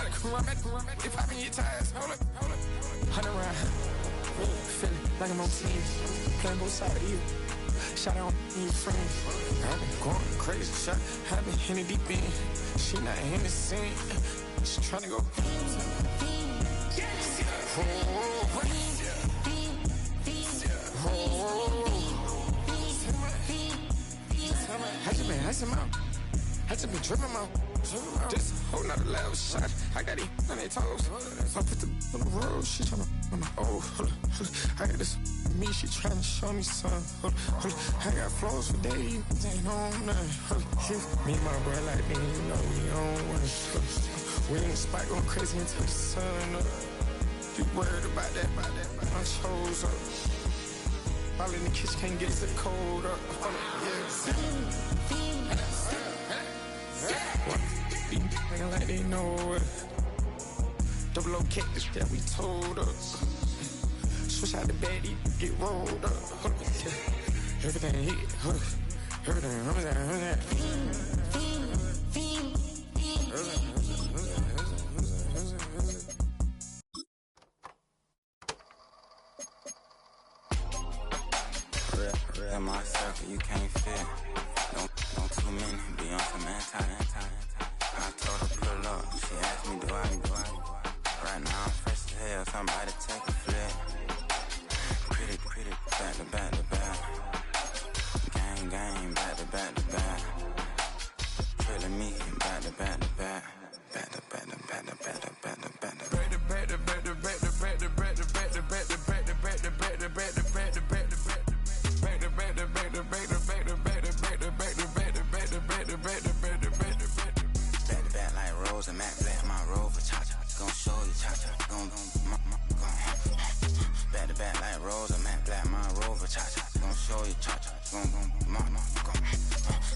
better come run back. They poppin' your tires. Hold up. 100 round. Feeling like I'm on team. Playing both sides of you. Shout out to your friends. I've been going crazy. Shot. I've been hitting deep in. She not in the scene. She tryna go. I just been tripping out. Just a whole nother level shot. I got it on their toes. I put the on the road. She tryna. Oh, hold up. I got this. Me, she tryna show me something. Hold up. I got flows for days. Ain't on nothing. Me and my bro like me, you know we on one. We in the spot going crazy until the sun up. You worried about that? My shows up. All in the kitchen can't get the cold up. Nigga like they know it. Double O cactus that we told us. Switch out the bed, get rolled up. Everything hit, everything. In my circle, you can't fit. Don't too many be on some anti. I told her pull up. She asked me do I. Right now I'm fresh as hell. Somebody take a flip. Pretty, back to back. Gang, back to back. Trailing me, back to back. And Matt Black, my Rover, cha-cha, gon' show you, cha-cha, gon' back to back like Rose and Matt Black, my Rover, cha-cha, gon' show you, cha-cha, gon'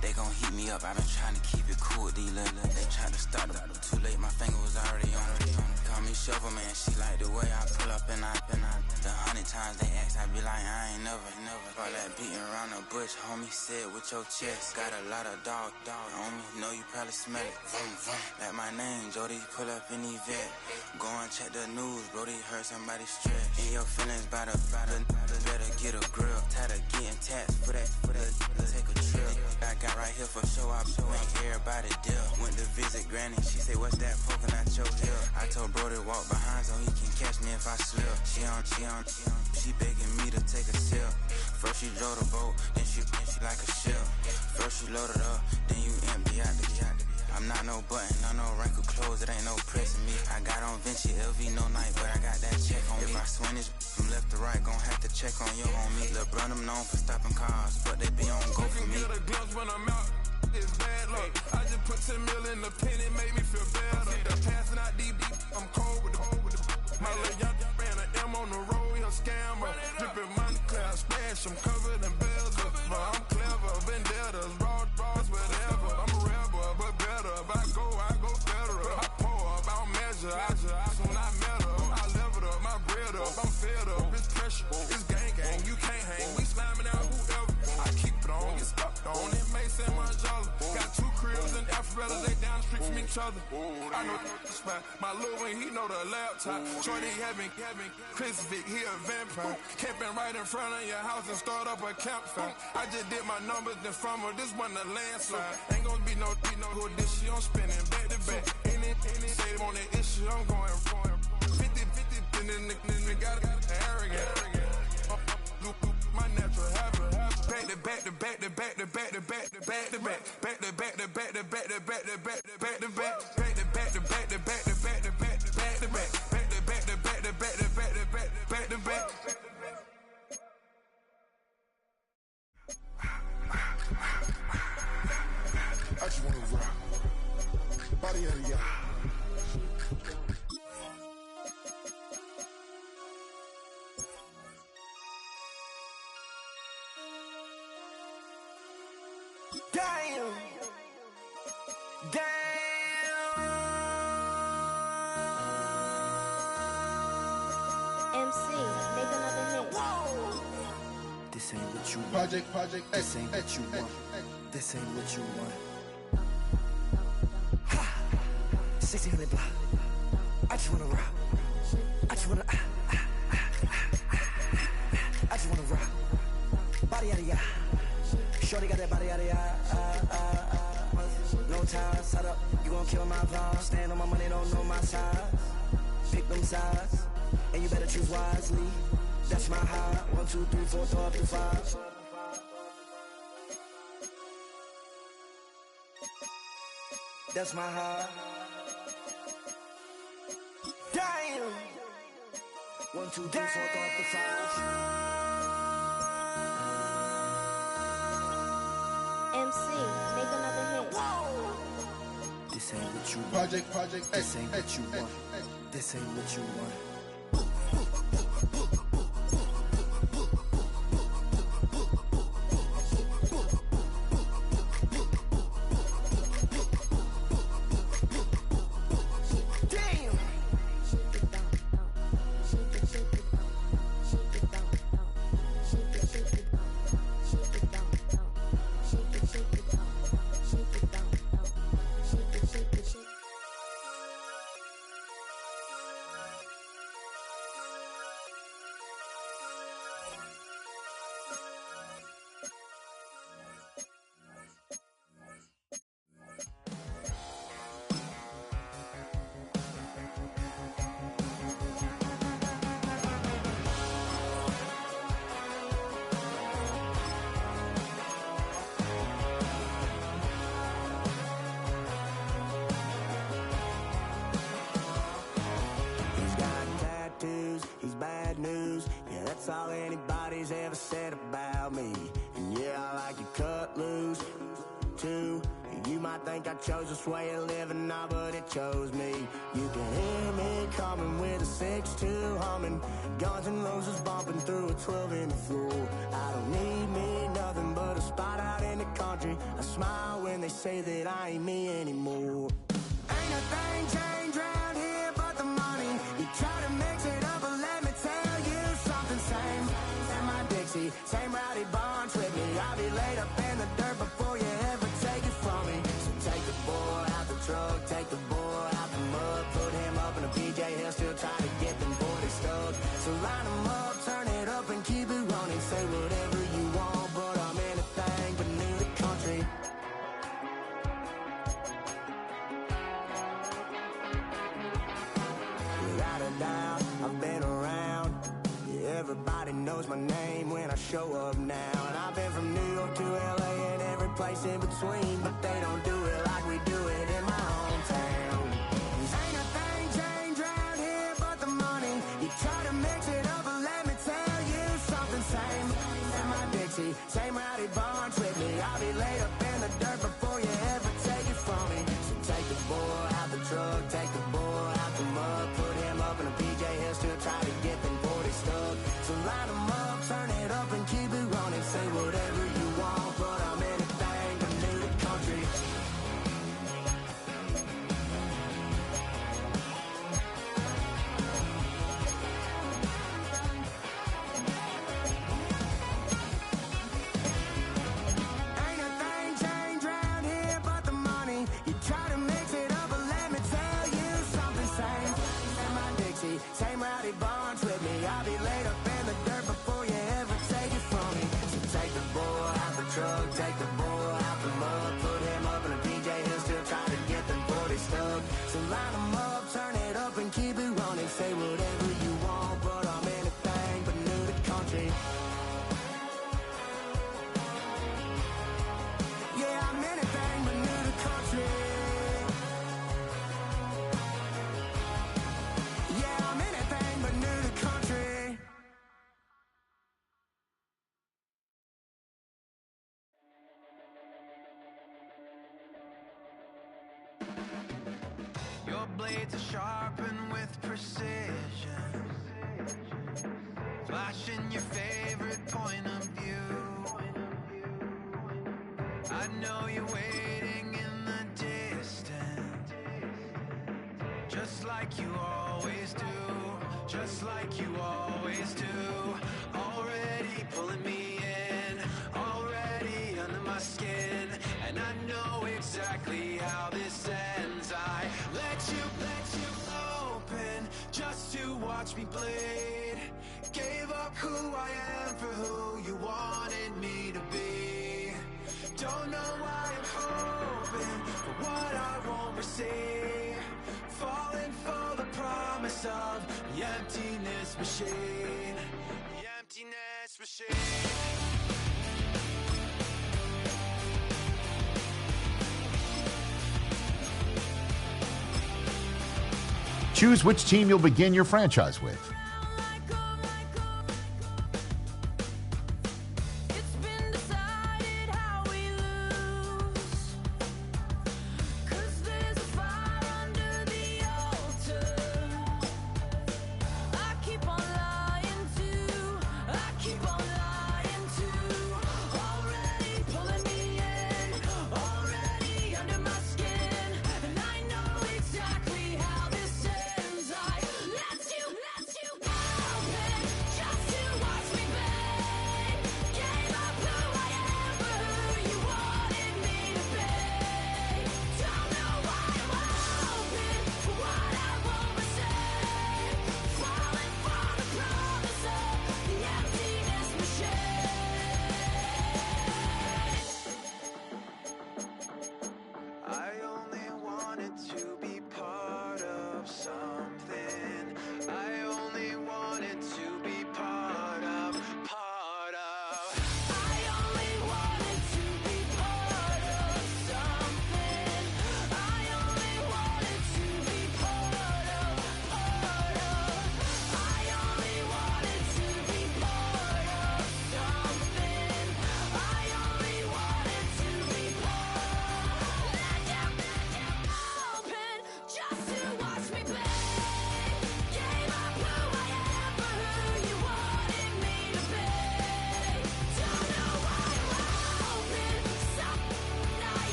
they gon' heat me up, I been trying to keep it cool, these little, they tried to start it, too late, my finger was already on it, call me Shovel Man, she like the way I pull up and I, the 100 times they ask, I be like, I ain't never, all that beating around the bush, homie said with your chest, got a lot of dog, on me, know you probably smell it, like my name, Jody, pull up in the vet, go and check the news, Brody heard somebody stretch, in your feelings by the, better get a grill, tired of getting taxed, for that, take a trip, I got right here for show, I make everybody deal, went to visit Granny, she say, what's that poking out your heel, I told Brody walk behind so he can catch me if I slip, she begging me to take a sip, first she drove the boat, then she like a ship, first you load it up, then you empty out the I'm not no button, no wrinkled clothes, it ain't no pressing me. I got on Vinci, LV, no night, but I got that check on me. If I swing this from left to right, gon' have to check on your homie. Lil' brother, I'm known for stopping cars, but they be on go for me. Get a glimpse when I'm out, it's bad luck. I just put 10 mil in the pen, it make me feel better. The passing out deep, I'm cold with the my little young ran an M on the road, he a scammer. Drippin' money clear, splash, I'm covered in bells. But I'm clever, vendettas, raw, whatever. I'm a rebel, but better. If I go federal. I pour up, I don't measure. When I met her, I leveled up, my bread up. I'm fed up, it's pressure, it's gang, you can't hang. We slamming out whoever. I keep it on, get stuck on. It may say Manjala. Got 2 cribs in Alpharetta, they down the street from each other. I know the spot. My little one, he know the laptop. Shorty having Chris Vick, he a vampire. Camping right in front of your house and start up a campfire. I just did my numbers then from her, this one a landslide. Ain't gonna be no who this shit, I'm spinning back to back. Any say they want that issue, I'm going 50, then the got arrogant. My natural habit. Back to back. I just wanna rock. Body of the y'all. Damn. MC, make another hit. This ain't what you want. Project This ain't what you want. This ain't what you want. Ha! 1600 block. I just wanna rock. I just wanna I just wanna rock. Body out of ya. Shorty got that body out of ya. No ties, set up. You gon' kill my vibe. Stand on my money, don't know my size. Pick them sides, and you better choose wisely. That's my high. 1, 2, 3, 4, throw up to 5. That's my high. Damn. 1, 2, 3, 4, throw up to 5. MC, make another hit. This ain't what you want. Project This ain't what you want. This ain't what you want. That's all anybody's ever said about me. And yeah, I like you cut loose, too. You might think I chose this way of living now, but it chose me. You can hear me coming with a 6-2 humming, Guns N' Roses bumping through a 12 in the floor. I don't need me nothing but a spot out in the country. I smile when they say that I ain't me anymore. Ain't a thing changed round here but the money. You try to mix it up, but let me tell you something. Same in my Dixie, same rowdy bunch with me. I'll be laid up in the dirt before you ever take it from me. So take the boy out the truck, take the boy out the mud, put him up in a PJ, he'll still try to get them 40 stuck. So line him up, turn it up and keep it running. Say whatever you want, but I'm anything but new to country. Without a doubt, I've been around. Yeah, everybody knows my name when I show up now. And I've been from New York to LA and every place in between, but they don't do it like we do it in my hometown. Ain't a thing changed round here but the money. You try to mix it up, but let me tell you something. Same in my Dixie, same rowdy bunch with me. I'll be laid up in the dirt before you ever take it from me. So take the boy out the truck, take the boy out the mud, put him up in a PJ, he'll still try to get them 40 stuck. So line him up, turn it up and keep it running. Say whatever you want, but I'm anything but new to country. Ain't a thing changed round here but the money. You try to mix it up, but let me tell you something. Same in my Dixie, same rowdy bunch with me. I'll be laid up in the dirt before you ever take it from me. So take the boy out the truck, take the boy out the mud, put him up in a PJ, he'll still try to get them 40 stuck. So line him up, turn it up and keep it running. Say whatever you want, but I'm anything but new to country. Yeah, I'm anything but new to country. Yeah, I'm anything but new to country. Your blades are sharpened with precision, flashing your favorite point of view. I know you're waiting in the distance, just like you always do, just like you always do. Already pulling me in, already under my skin, and I know exactly how this ends. I let you open watch me bleed. Gave up who I am for who you wanted me to be. Don't know why I'm hoping for what I won't receive. Falling for the promise of the emptiness machine. The emptiness machine. Choose which team you'll begin your franchise with.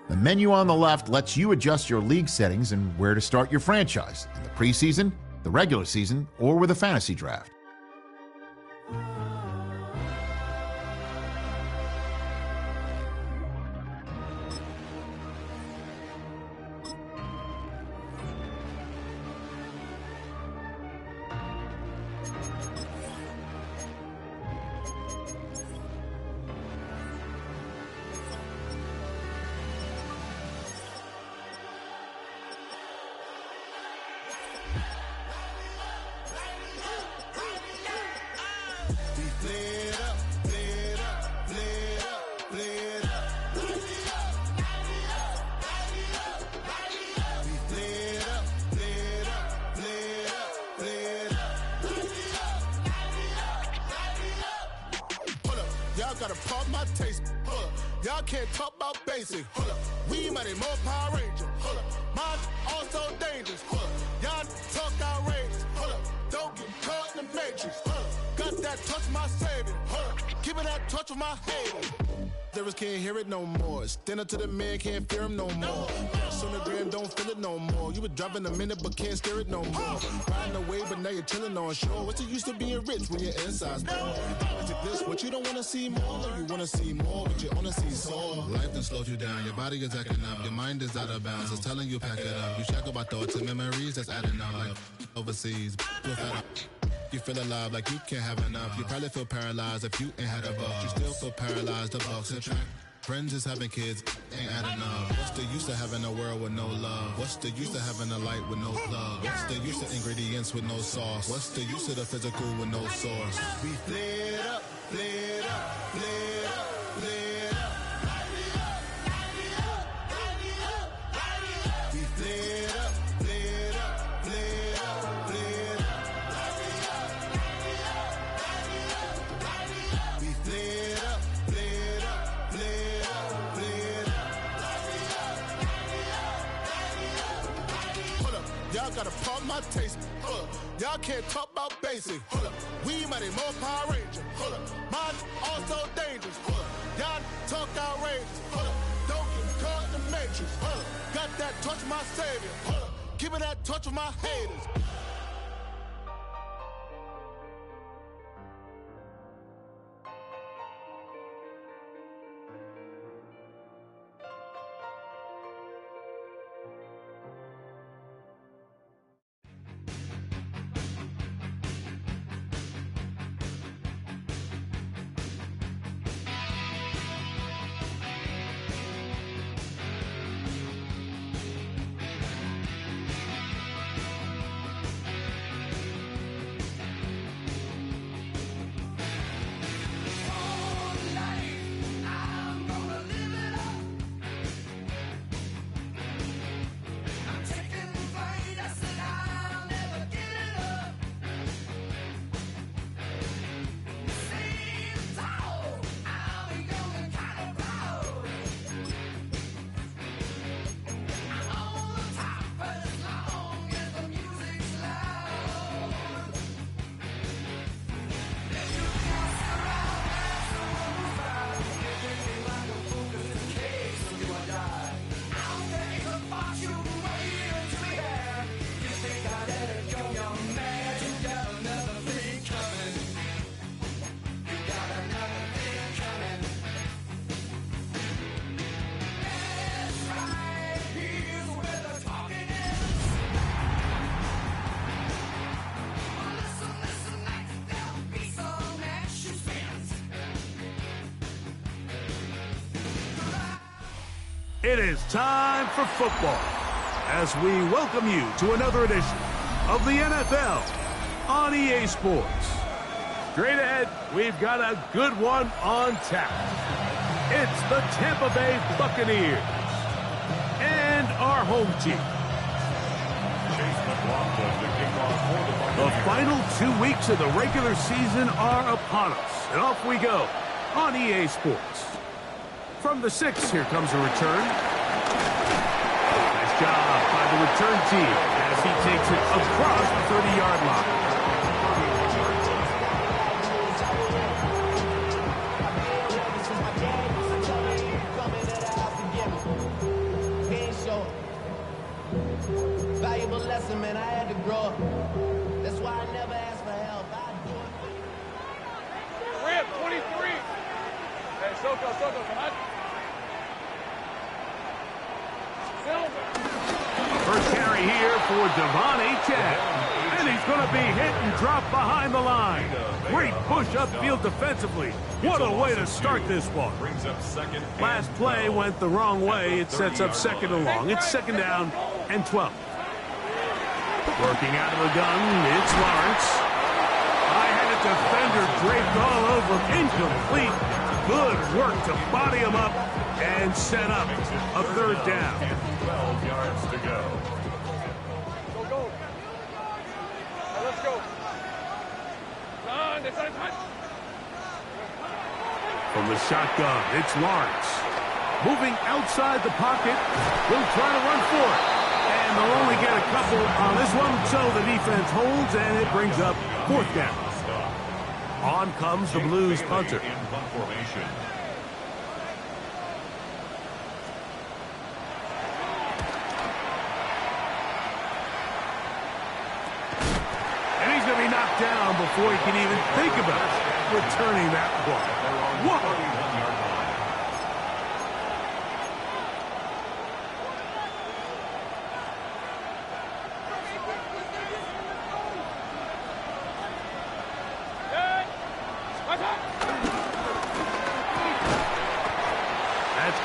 The menu on the left lets you adjust your league settings and where to start your franchise in the preseason, the regular season, or with a fantasy draft. Gotta pump my taste. Hold up. Y'all can't talk about basic. Hold up. We mighty more Power Ranger. Hold up. Mine also dangerous. Hold up. Y'all talk outrageous. Hold up. Don't get caught in the matrix. Hold up. Got that touch my savior. Hold up. Keep it that touch with my hater. Lyrics can't hear it no more. Stand up to the man, can't fear him no more. Sonogram don't feel it no more. You were driving a minute but can't steer it no more. Riding away but now you're chilling on shore. What's the use of being rich when your inside's poor? This what you don't want to see more. You want to see more but you want to see sore. Life done slowed you down. Your body is acting up. Your mind is out of bounds. It's telling you pack it up. You shackle by thoughts and memories that's adding up. Like overseas. You feel alive like you can't have enough. You probably feel paralyzed if you ain't had a buck. You still feel paralyzed, the bucks and track. Friends is having kids, ain't adding up. What's the use of having a world with no love? What's the use of having a light with no plug? What's the use of ingredients with no sauce? What's the use of the physical with no source? We flared up, flared up, flared up, flared up. We flared up, flared up, flared up, flared up. We flared up, flared up, flared up, flared up. Hold up, y'all gotta pump my taste. Hold up, y'all can't talk about basic. Hold up, We mighty more Power Ranger. Hold up. Mine also dangerous. Hold up. Y'all talk outrageous. Hold up. Don't get caught in the matrix. Hold up. Got that touch of my savior. Hold up. Give me that touch of my haters. It is time for football as we welcome you to another edition of the NFL on EA Sports. Straight ahead, we've got a good one on tap. It's the Tampa Bay Buccaneers and our home team. The final 2 weeks of the regular season are upon us, and off we go on EA Sports. From the 6, here comes a return. Nice job by the return team as he takes it across the 30-yard line. Valuable lesson, man. I had to grow up. That's why I never asked for help. Rip, 23. Hey, Soko, come on. First carry here for Devon Achane. And he's going to be hit and dropped behind the line. Great push upfield defensively. What a way to start this one. Last play went the wrong way. It sets up second and long. It's second down and 12. Working out of the gun, it's Lawrence. High-headed defender draped all over him. Incomplete. Good work to body him up and set up a third down. 12 yards to go. Go. Let's go. From the shotgun, it's Lawrence. Moving outside the pocket. Will try to run for it. And they'll only get a couple on this one, so the defense holds, and it brings up fourth down. On comes the Blues punter. In punt formation. And he's going to be knocked down before he can even think about returning that ball. Whoa!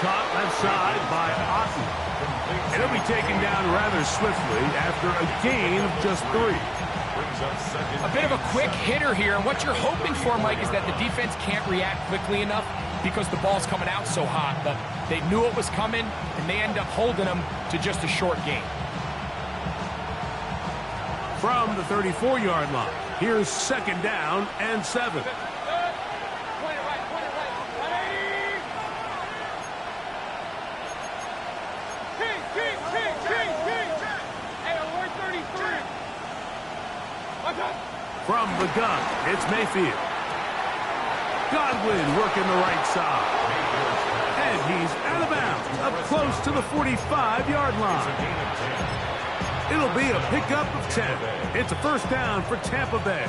Caught left side by Otten. And he'll be taken down rather swiftly after a gain of just 3. A bit of a quick hitter here, and what you're hoping for, Mike, is that the defense can't react quickly enough because the ball's coming out so hot. But they knew it was coming, and they end up holding them to just a short gain. From the 34-yard line, here's second down and 7. From the gun, it's Mayfield. Godwin working the right side. And he's out of bounds, up close to the 45-yard line. It'll be a pickup of 10. It's a first down for Tampa Bay.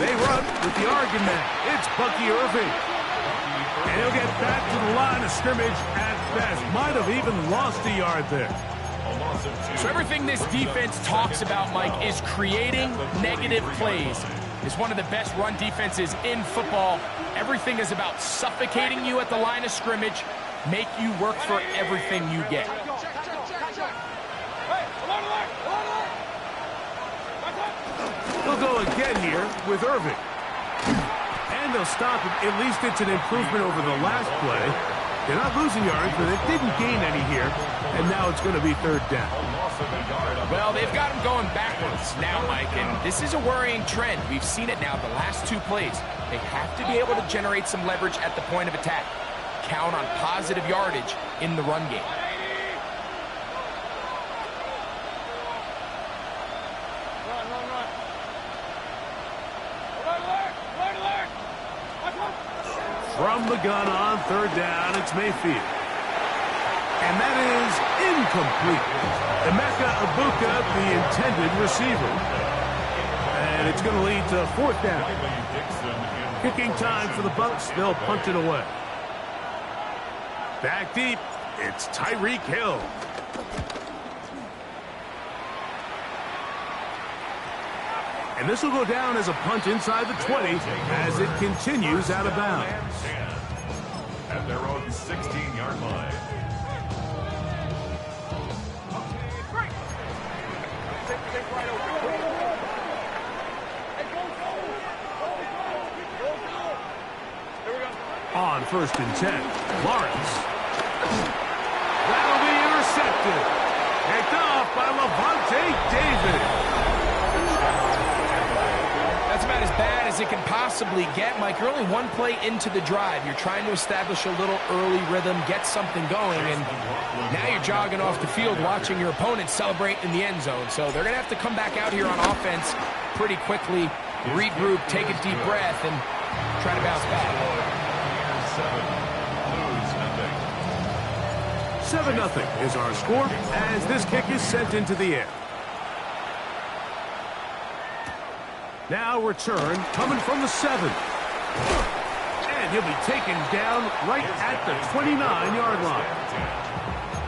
They run with the argument. It's Bucky Irving. And he'll get back to the line of scrimmage at best. Might have even lost a yard there. So everything this defense talks about, Mike, is creating negative plays. It's one of the best run defenses in football. Everything is about suffocating you at the line of scrimmage, make you work for everything you get. They'll go again here with Irving. And they'll stop it. At least it's an improvement over the last play. They're not losing yards, but they didn't gain any here. And now it's going to be third down. Well, they've got him going backwards now, Mike, and this is a worrying trend. We've seen it now the last two plays. They have to be able to generate some leverage at the point of attack. Count on positive yardage in the run game. From the gun on third down, it's Mayfield. And that is incomplete. Emeka Ibuka, the intended receiver. And it's going to lead to fourth down. Kicking time for the Bucs. They'll punt it away. Back deep, it's Tyreek Hill. And this will go down as a punt inside the 20 as it continues out of bounds. At their own 16-yard line. On 1st and 10, Lawrence. That'll be intercepted. Picked off by Levante David. That's about as bad as it can possibly get, Mike. You're only one play into the drive. You're trying to establish a little early rhythm, get something going, and now you're jogging off the field watching your opponent celebrate in the end zone. So they're going to have to come back out here on offense pretty quickly, regroup, take a deep breath, and try to bounce back. 7-0 is our score as this kick is sent into the air. Now return coming from the 7. And he'll be taken down right at the 29-yard line.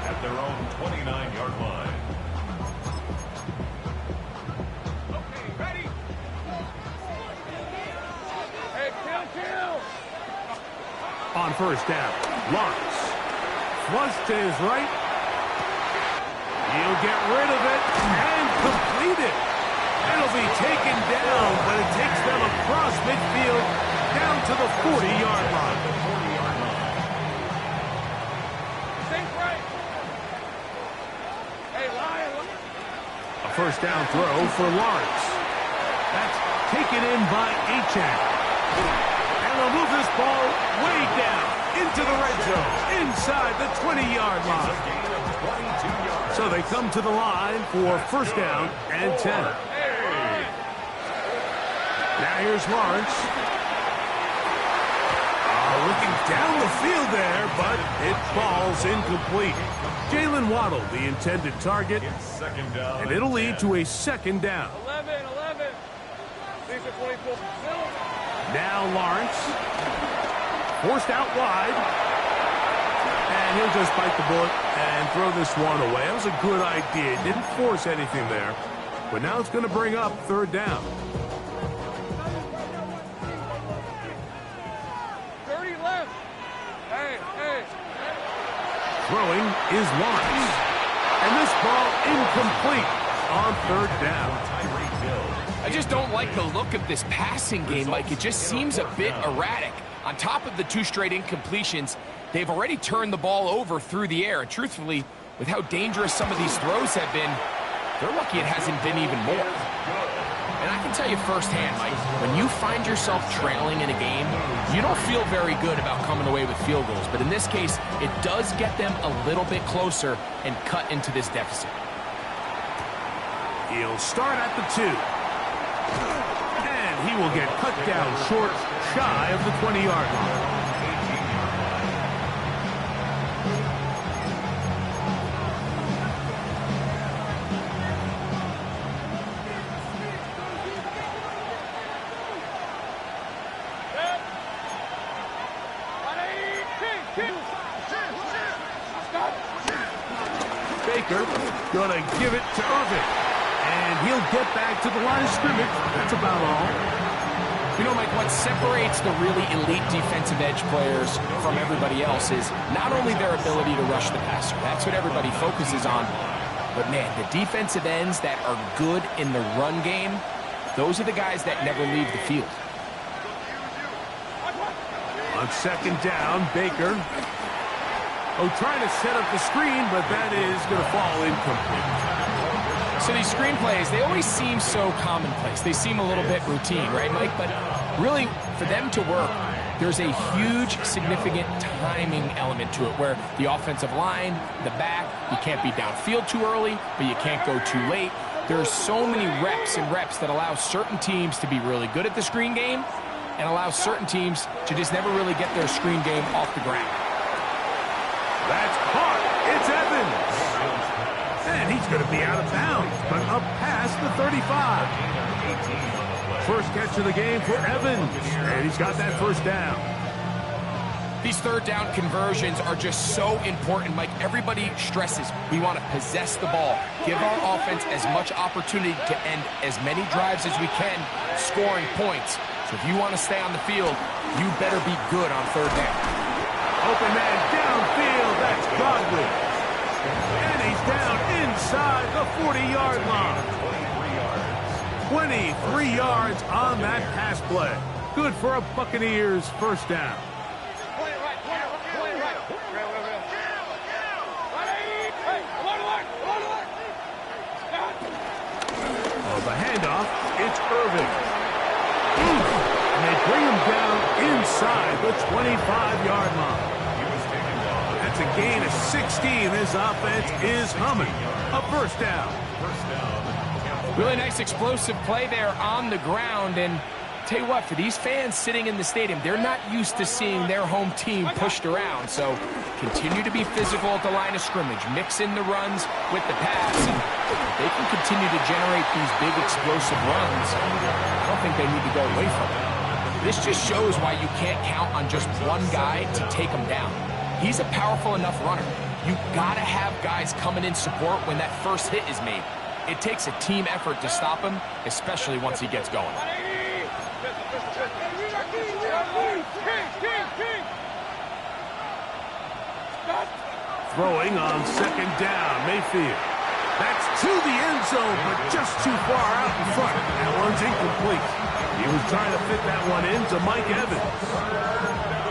At their own 29-yard line. Okay, ready? Hey, kill! On 1st down, Lawrence. Flush to his right. He'll get rid of it and complete it. It'll be taken down, but it takes them across midfield down to the 40-yard line. Think right. Hey, Lion. A 1st down throw for Lawrence. That's taken in by Achane. And they'll move this ball way down into the red zone, inside the 20-yard line. So they come to the line for 1st down and 10. Now here's Lawrence. Looking down the field there, but it falls incomplete. Jalen Waddle, the intended target, and it'll lead to a 2nd down. 11. Now Lawrence. Forced out wide. And he'll just bite the bullet and throw this one away. That was a good idea. Didn't force anything there. But now it's going to bring up 3rd down. 30 left. Hey. Throwing is Lawrence. And this ball incomplete on 3rd down. I just don't like the look of this passing game, Mike. It just seems a bit erratic. On top of the 2 straight incompletions, they've already turned the ball over through the air. And truthfully, with how dangerous some of these throws have been, they're lucky it hasn't been even more. And I can tell you firsthand, Mike, when you find yourself trailing in a game, you don't feel very good about coming away with field goals. But in this case, it does get them a little bit closer and cut into this deficit. He'll start at the 2. And he will get cut down short, shy of the 20-yard line. Baker gonna give it to Irving. And he'll get back to the line of scrimmage. That's about all. You know, Mike, what separates the really elite defensive edge players from everybody else is not only their ability to rush the passer. That's what everybody focuses on. But, man, the defensive ends that are good in the run game, those are the guys that never leave the field. On second down, Baker. Trying to set up the screen, but that is going to fall incomplete. So these screen plays, they always seem so commonplace. They seem a little bit routine, right, Mike? But really, for them to work, there's a huge, significant timing element to it where the offensive line, the back, you can't be downfield too early, but you can't go too late. There's so many reps and reps that allow certain teams to be really good at the screen game and allow certain teams to just never really get their screen game off the ground. That's caught. It's Evans. And he's going to be out of bounds, but up past the 35. First catch of the game for Evans. And he's got that first down. These third down conversions are just so important, Mike. Everybody stresses we want to possess the ball, give our offense as much opportunity to end as many drives as we can, scoring points. So if you want to stay on the field, you better be good on third down. Open man downfield, that's Gruden. And he's down inside the 40-yard line. 23 yards on that pass play. Good for a Buccaneers first down. The handoff, it's Irving. And they bring him down inside the 25-yard line. That's a gain of 16. This offense is humming. A first down. Really nice explosive play there on the ground. And tell you what, for these fans sitting in the stadium, they're not used to seeing their home team pushed around. So continue to be physical at the line of scrimmage. Mix in the runs with the pass. And if they can continue to generate these big explosive runs, I don't think they need to go away from it. This just shows why you can't count on just one guy to take him down. He's a powerful enough runner. You gotta have guys coming in support when that first hit is made. It takes a team effort to stop him, especially once he gets going. Throwing on second down, Mayfield. That's to the end zone, but just too far out in front. That one's incomplete. He was trying to fit that one into Mike Evans.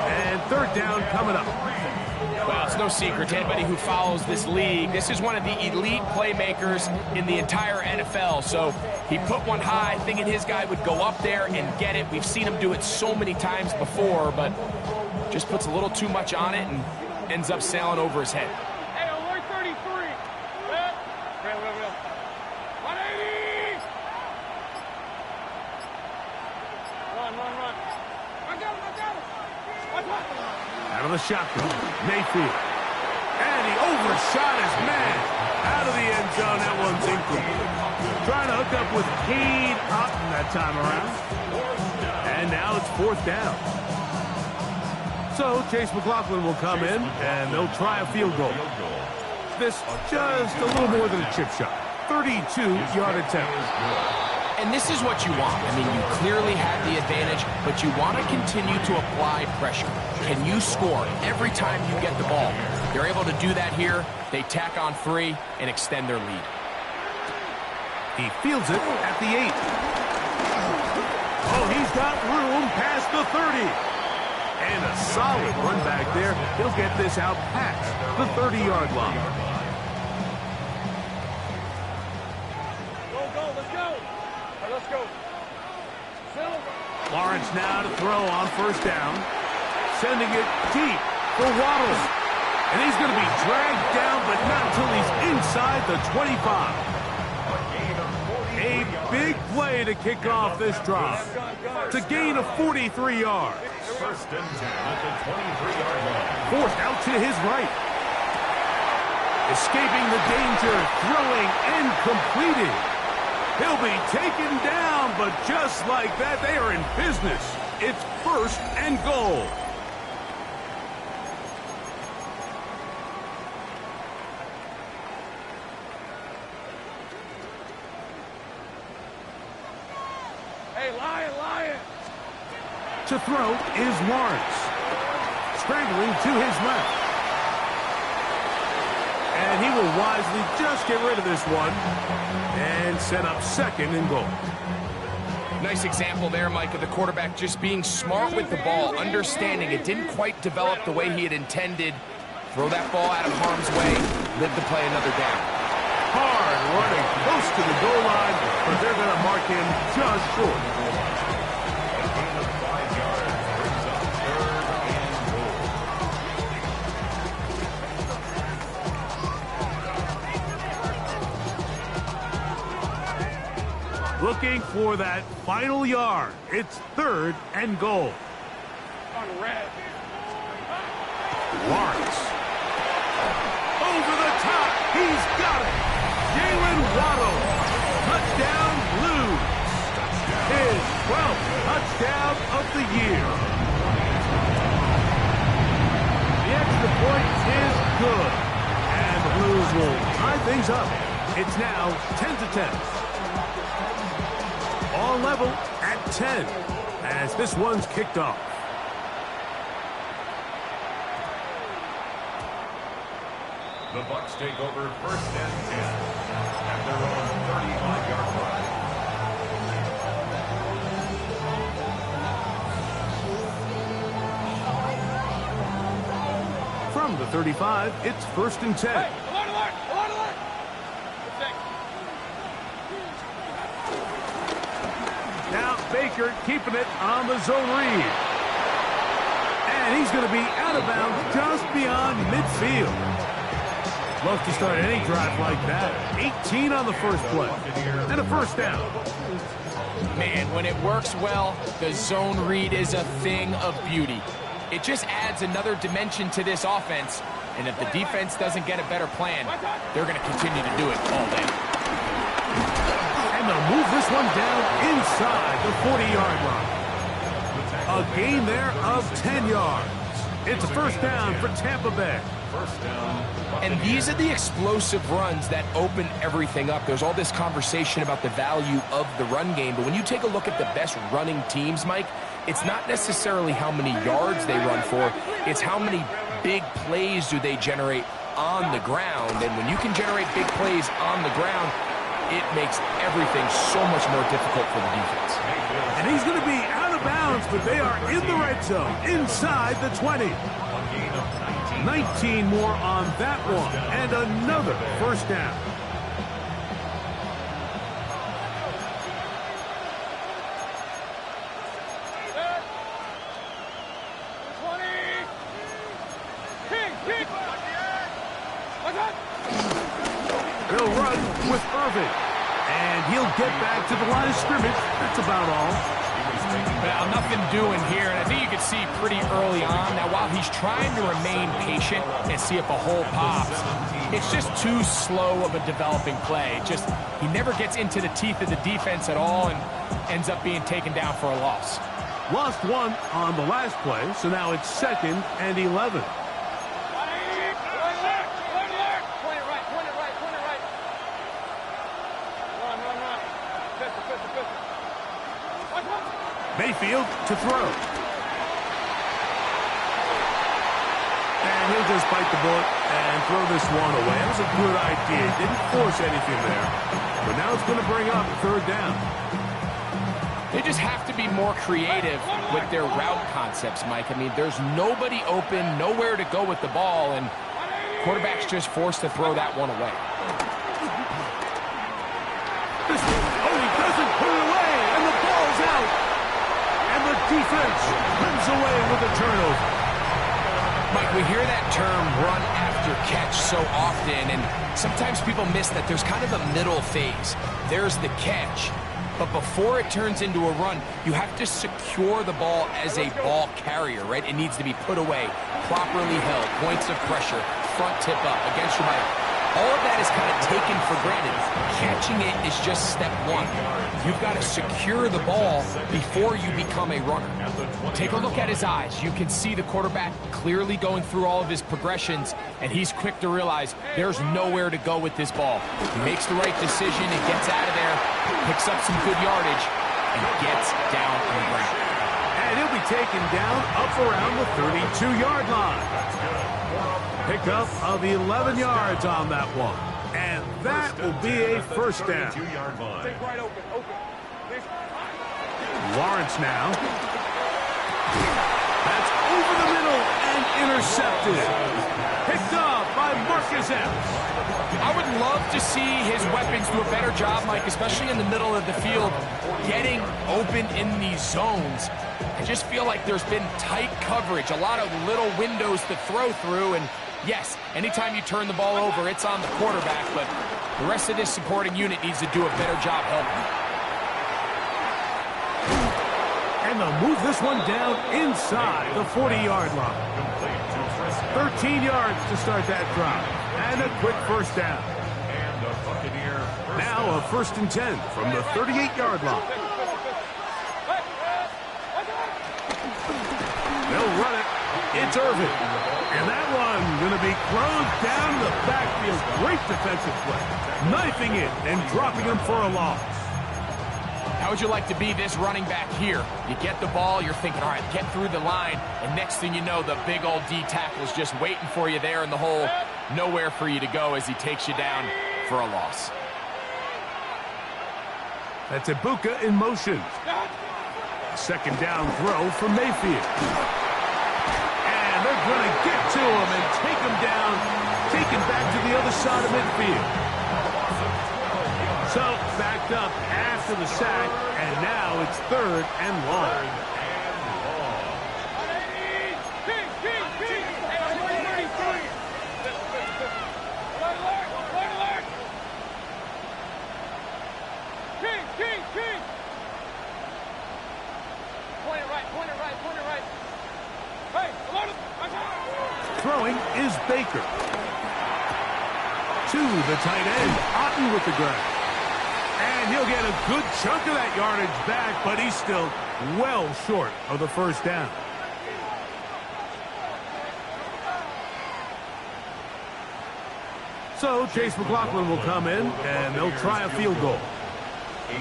And third down coming up. Well, it's no secret to anybody who follows this league. This is one of the elite playmakers in the entire NFL. So he put one high, thinking his guy would go up there and get it. We've seen him do it so many times before, but just puts a little too much on it and ends up sailing over his head. Hey, alert 33. Real. 180. Run. I got him. Out of the shotgun, Mayfield. And he overshot his man. Out of the end zone, that one's incomplete. Trying to hook up with Cade Otton that time around. And now it's fourth down. So Chase McLaughlin will come in, and they'll try a field goal. This just a little more than a chip shot. 32-yard attempt. And this is what you want. I mean, you clearly have the advantage, but you want to continue to apply pressure. Can you score every time you get the ball? They're able to do that here. They tack on 3 and extend their lead. He fields it at the 8. Oh, he's got room past the 30. And a solid run back there. He'll get this out past the 30-yard line. Let's go. Let's go. Lawrence now to throw on first down. Sending it deep for Waddle. And he's going to be dragged down, but not until he's inside the 25. A big play to kick off this drive. It's a gain of 43 yards. First and 10 at the 23-yard line. Forced out to his right. Escaping the danger, throwing and completing. He'll be taken down, but just like that, they are in business. It's first and goal. Hey, Lion. To throw is Lawrence. Scrambling to his left. And he will wisely just get rid of this one and set up second and goal. Nice example there, Mike, of the quarterback just being smart with the ball, understanding it didn't quite develop the way he had intended. Throw that ball out of harm's way, live to play another down. Hard running close to the goal line, but they're going to mark him just short. Looking for that final yard. It's third and goal. On red. Lawrence. Over the top. He's got it. Jalen Waddle. Touchdown Blues. His 12th touchdown of the year. The extra point is good. And the Blues will tie things up. It's now 10-10. All level at 10 as this one's kicked off. The Bucs take over first and 10 at their own 35-yard line. From the 35, it's first and 10. Hey, alert. Now Baker keeping it on the zone read. And he's going to be out of bounds just beyond midfield. Love to start any drive like that. 18 on the first play. And a first down. Man, when it works well, the zone read is a thing of beauty. It just adds another dimension to this offense. And if the defense doesn't get a better plan, they're going to continue to do it all day. And they'll move this one down inside the 40-yard line. A gain there of 10 yards. It's a first down for Tampa Bay. First down. And these are the explosive runs that open everything up. There's all this conversation about the value of the run game, but when you take a look at the best running teams, Mike, it's not necessarily how many yards they run for, it's how many big plays do they generate on the ground. And when you can generate big plays on the ground, it makes everything so much more difficult for the defense. And he's going to be out of bounds, but they are in the red zone, inside the 20. 19 more on that one, and another first down. They'll run with Irving, and he'll get back to the line of scrimmage. That's about all. Well, nothing doing here, and I think you can see pretty early on. Now, while he's trying to remain patient and see if a hole pops, it's just too slow of a developing play. He never gets into the teeth of the defense at all and ends up being taken down for a loss. Lost one on the last play, so now it's 2nd and 11. Mayfield to throw. And he'll just bite the bullet and throw this one away. That was a good idea. Didn't force anything there. But now it's going to bring up third down. They just have to be more creative with their route concepts, Mike. I mean, there's nobody open, nowhere to go with the ball, and quarterback's just forced to throw that one away. He doesn't put it away. And the defense comes away with a turnover. Mike, we hear that term run after catch so often, and sometimes people miss that there's kind of a middle phase. There's the catch, but before it turns into a run, you have to secure the ball as a ball carrier, right? It needs to be put away, properly held, points of pressure, front tip up, against your body. All of that is kind of taken for granted. Catching it is just step one. You've got to secure the ball before you become a runner. Take a look at his eyes. You can see the quarterback clearly going through all of his progressions, and he's quick to realize there's nowhere to go with this ball. He makes the right decision and gets out of there, picks up some good yardage, and gets down on the ground. And he'll be taken down up around the 32-yard line. Pickup of 11 yards on that one. And that will be a first down. Lawrence now. That's over the middle and intercepted. Picked up by Marcus Epps. I would love to see his weapons do a better job, Mike, especially in the middle of the field, getting open in these zones. I just feel like there's been tight coverage, a lot of little windows to throw through, and yes, anytime you turn the ball over, it's on the quarterback, but the rest of this supporting unit needs to do a better job helping. And they'll move this one down inside the 40-yard line. 13 yards to start that drive. And a quick first down. Now a 1st and 10 from the 38-yard line. They'll run it. It's Irvin. And that one going to be thrown down the backfield. Great defensive play. Knifing it and dropping him for a loss. How would you like to be this running back here? You get the ball, you're thinking, all right, get through the line, and next thing you know, the big old D tackle's just waiting for you there in the hole. Nowhere for you to go as he takes you down for a loss. That's Ibuka in motion. Second down throw for Mayfield. And they're going to get to him and take him down, take him back to the other side of midfield. So, backed up after the sack, and now it's 3rd and long. Throwing is Baker. To the tight end, Otten with the grab. And he'll get a good chunk of that yardage back, but he's still well short of the first down. So Chase McLaughlin will come in, and they'll try a field goal.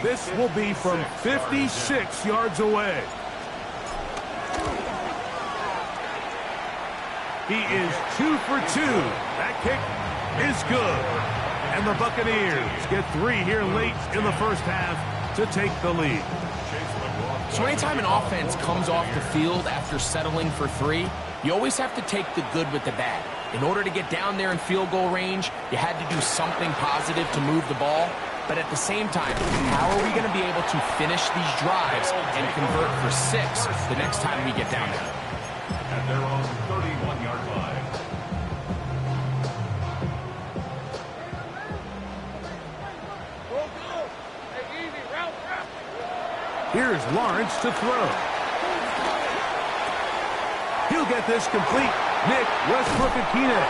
This will be from 56 yards away. He is 2 for 2. That kick is good. And the Buccaneers get 3 here late in the first half to take the lead. So anytime an offense comes off the field after settling for 3, you always have to take the good with the bad. In order to get down there in field goal range, you had to do something positive to move the ball. But at the same time, how are we going to be able to finish these drives and convert for 6 the next time we get down there? At their own 31-yard line. Here's Lawrence to throw. He'll get this complete. Nick Westbrook-Akine.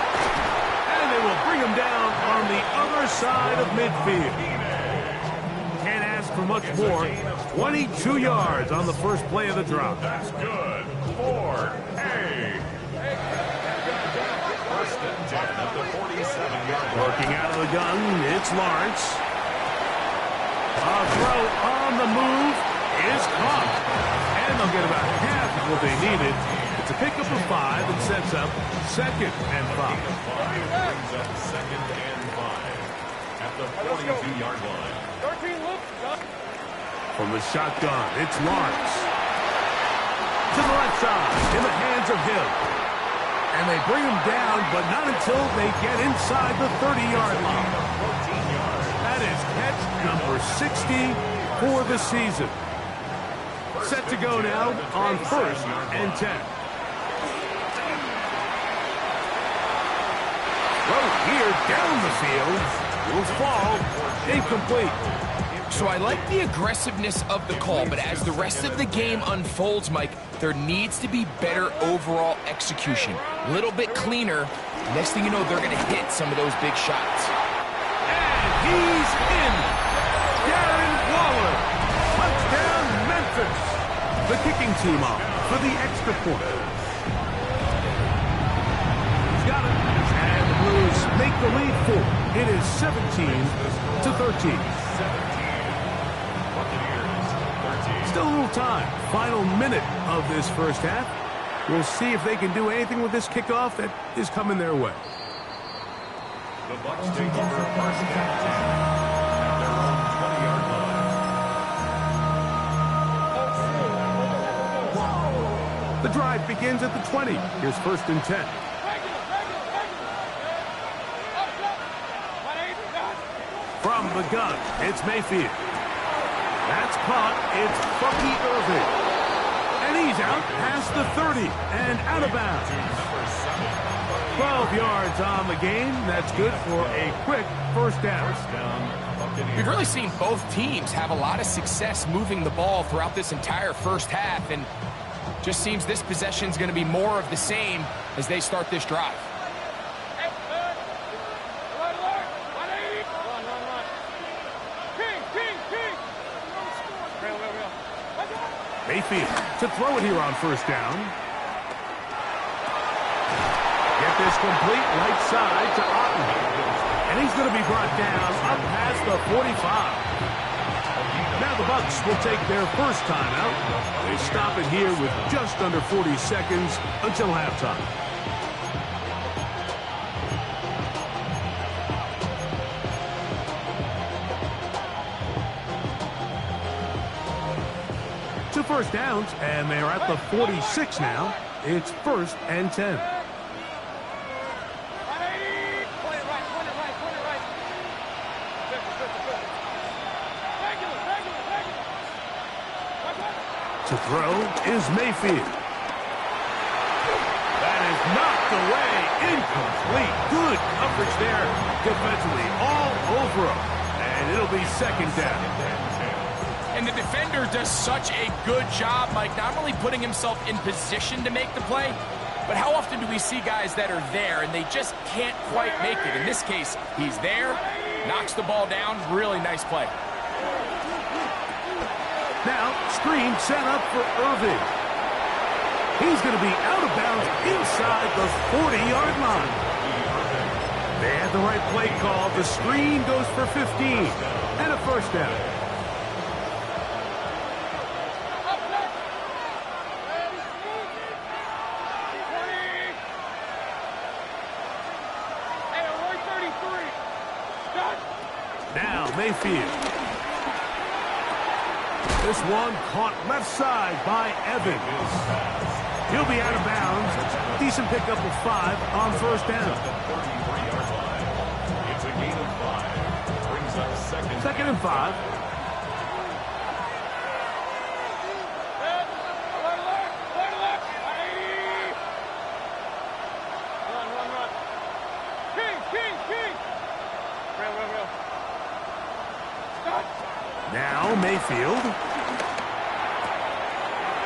And they will bring him down on the other side of midfield. Can't ask for much more. 22 yards on the first play of the drop. That's good. 4-8. 1st and 10 at the 47-yard line. Working out of the gun, it's Lawrence. A throw on the move is caught. And they'll get about half of what they needed. It's a pickup of 5 and sets up 2nd and 5. Brings up 2nd and 5 at the 42-yard line. From the shotgun, it's Lawrence. To the left side, in the hands of Hill. And they bring him down, but not until they get inside the 30-yard line. That is catch number 60 for the season. Set to go now on 1st and 10. Throw here down the field. Will fall. Incomplete. So I like the aggressiveness of the call, but as the rest of the game unfolds, Mike, there needs to be better overall execution. A little bit cleaner. Next thing you know, they're going to hit some of those big shots. And he's in. Darren Waller. Touchdown, Memphis. The kicking team off for the extra point. He's got it. And the Blues make the lead 4. It is 17-13. Still a little time. Final minute of this first half. We'll see if they can do anything with this kickoff that is coming their way. The Bucs take over 1st and 10 at their own 20-yard line. The drive begins at the 20. Here's 1st and 10. From the gun, it's Mayfield. That's caught. It's Bucky Irving. And he's out past the 30 and out of bounds. 12 yards on the game. That's good for a quick first down. We've really seen both teams have a lot of success moving the ball throughout this entire first half, and just seems this possession is going to be more of the same as they start this drive. Mayfield to throw it here on 1st down. Get this complete right side to Otten. And he's going to be brought down up past the 45. Now the Bucs will take their first time out. They stop it here with just under 40 seconds until halftime. Two first downs, and they're at the 46 now. It's 1st and 10. To throw is Mayfield. That is knocked away. Incomplete. Good coverage there defensively. All over him. And it'll be 2nd down. And the defender does such a good job, Mike, not only putting himself in position to make the play, but how often do we see guys that are there and they just can't quite make it? In this case, he's there, knocks the ball down. Really nice play. Now, screen set up for Irving. He's going to be out of bounds inside the 40-yard line. They had the right play call. The screen goes for 15 and a first down. Now Mayfield. This one caught left side by Evans. He'll be out of bounds. Decent pickup of 5 on 1st down. It's a gain of 5. Brings up 2nd and 5. Now Mayfield.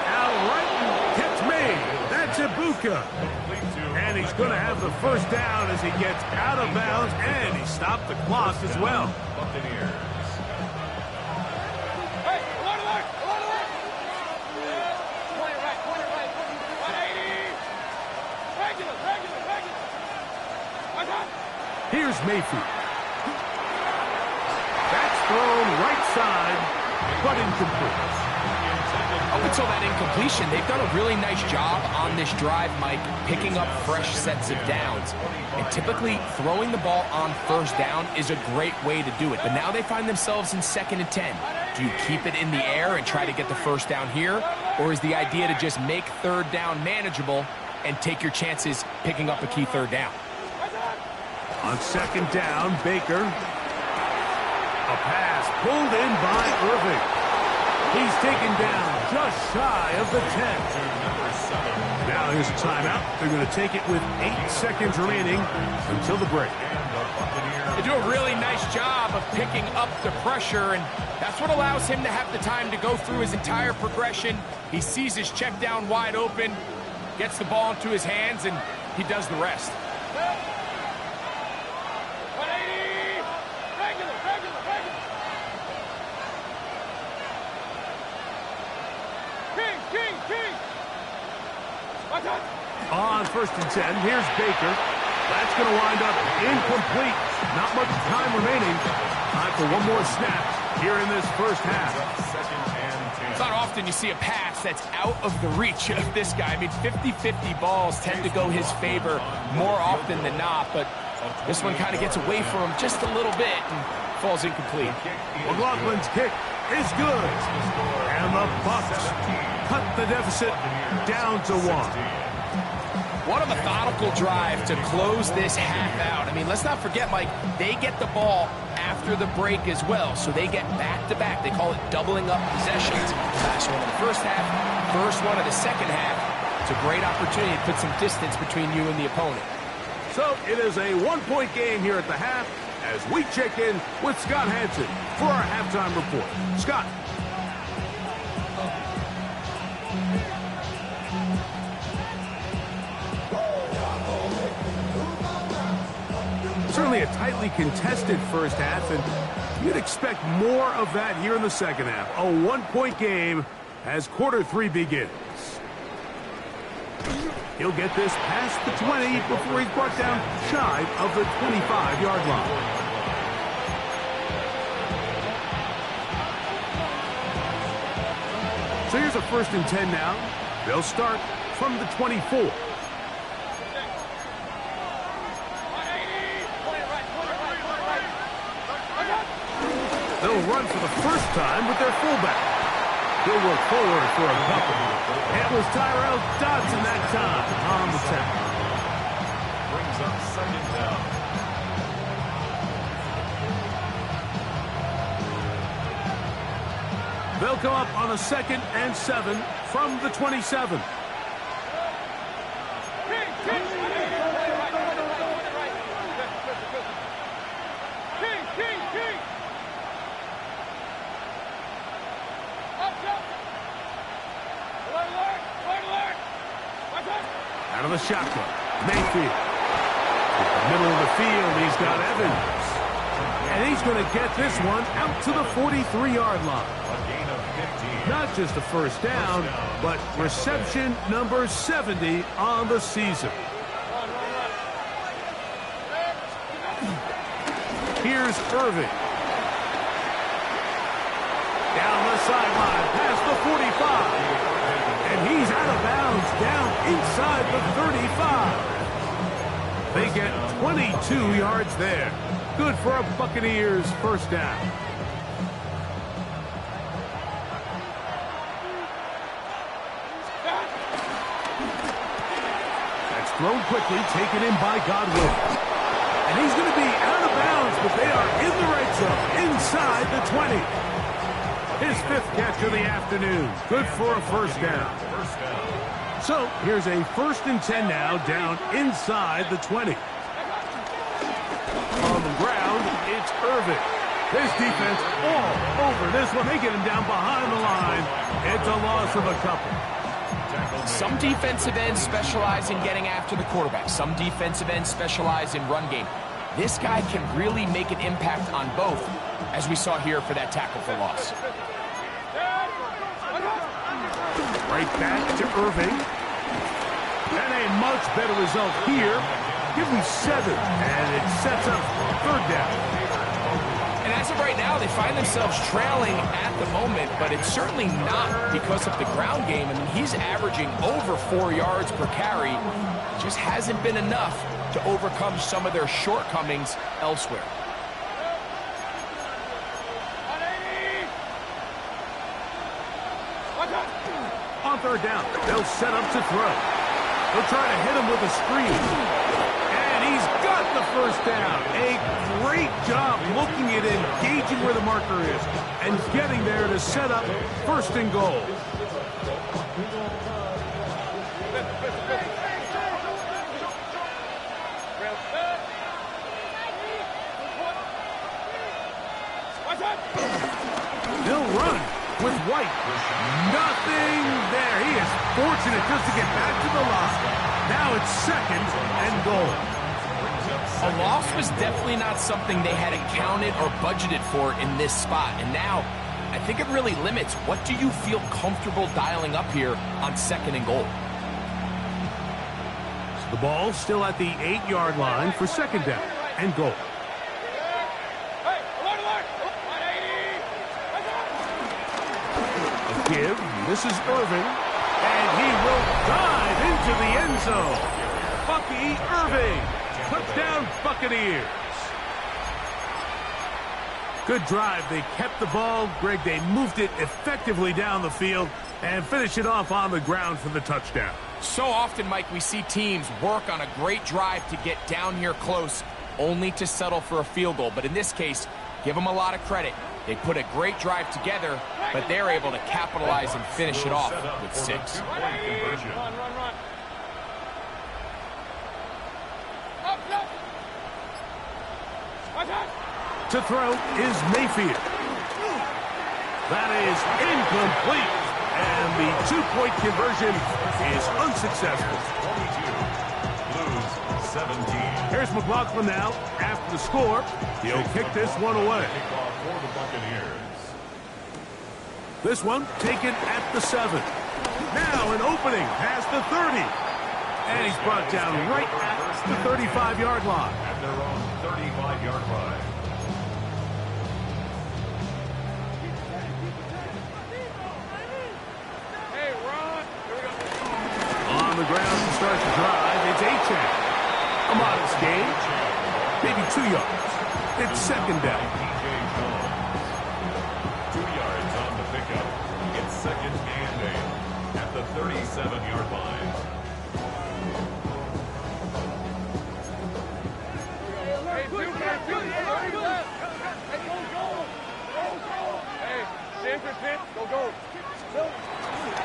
Out right, gets made. That's Ibuka. And he's going to have the first down as he gets out of bounds, and he stopped the clock as well. Here's Mayfield. That's thrown right side, but incomplete. Up until that incompletion, they've done a really nice job on this drive, Mike, picking up fresh sets of downs. And typically, throwing the ball on 1st down is a great way to do it. But now they find themselves in 2nd and 10. Do you keep it in the air and try to get the first down here? Or is the idea to just make 3rd down manageable and take your chances picking up a key 3rd down? On 2nd down, Baker. A pass pulled in by Irving. He's taken down just shy of the 10. Now here's a timeout. They're going to take it with 8 seconds remaining until the break. They do a really nice job of picking up the pressure, and that's what allows him to have the time to go through his entire progression. He sees his check down wide open, gets the ball into his hands, and he does the rest. On 1st and 10, here's Baker. That's going to wind up incomplete. Not much time remaining. Time for one more snap here in this first half. It's not often you see a pass that's out of the reach of this guy. I mean, 50-50 balls tend to go his favor more often than not, but this one kind of gets away from him just a little bit and falls incomplete. McLaughlin's kick is good. And the Bucs cut the deficit down to 1. What a methodical drive to close this half out. I mean, let's not forget, Mike, they get the ball after the break as well, so they get back-to-back. They call it doubling up possessions. Last one of the first half, first one of the second half. It's a great opportunity to put some distance between you and the opponent. So it is a one-point game here at the half as we check in with Scott Hansen for our halftime report. Scott. Certainly a tightly contested first half, and you'd expect more of that here in the second half. A one-point game as quarter 3 begins. He'll get this past the 20 before he's brought down shy of the 25-yard line. So here's a 1st and 10 now. They'll start from the 24. They'll run for the first time with their fullback. He'll work forward for a couple. It was Tyrell Dodson that time on the tackle. Brings up 2nd down. They'll come up on a 2nd and 7 from the 27. Out of the shotgun, Mayfield. In the middle of the field, he's got Evans. And he's going to get this one out to the 43-yard line. A gain of 15. Not just a first down, but reception number 70 on the season. Here's Irving. Down the sideline, past the 45. And he's out of bounds, down inside the 35. They get 22 yards there. Good for a Buccaneers first down. That's thrown quickly, taken in by Godwin. And he's going to be out of bounds, but they are in the red zone, inside the 20. His 5th catch of the afternoon. Good for a first down. So here's a 1st and 10 now, down inside the 20. On the ground, it's Irving. This defense all over this one. They get him down behind the line. It's a loss of a couple. Some defensive ends specialize in getting after the quarterback. Some defensive ends specialize in run game. This guy can really make an impact on both, as we saw here for that tackle for loss. Right back to Irving. And a much better result here. Give me 7, and it sets up 3rd down. And as of right now, they find themselves trailing at the moment, but it's certainly not because of the ground game. I mean, he's averaging over 4 yards per carry. Just hasn't been enough to overcome some of their shortcomings elsewhere. On 3rd down, they'll set up to throw. They'll try to hit him with a screen. And he's got the first down. A great job looking at engaging where the marker is and getting there to set up first and goal. He'll run with White. Nothing there. He is fortunate just to get back to the line. Now it's second and goal. A loss was definitely not something they had accounted or budgeted for in this spot. And now, I think it really limits what do you feel comfortable dialing up here on second and goal. So the ball still at the 8-yard line for second down and goal. A give. This is Irving. And he will dive into the end zone. Bucky Irving. Touchdown, Buccaneers. Good drive. They kept the ball. Greg, they moved it effectively down the field and finished it off on the ground for the touchdown. So often, Mike, we see teams work on a great drive to get down here close, only to settle for a field goal. But in this case, give them a lot of credit. They put a great drive together, but they're able to capitalize and finish it off with 6. Run. To throw is Mayfield. That is incomplete. And the 2-point conversion is unsuccessful. 22, lose 17. Here's McLaughlin now after the score. He'll kick this one away. For the Buccaneers. This one taken at the 7. Now an opening past the 30. And he's brought down right at the 35-yard line. At their own 35-yard line. On the ground to start the drive, it's Achane. A modest gain, maybe 2 yards. It's second down. 2 yards on the pickup. It's second and 8 at the 37-yard line.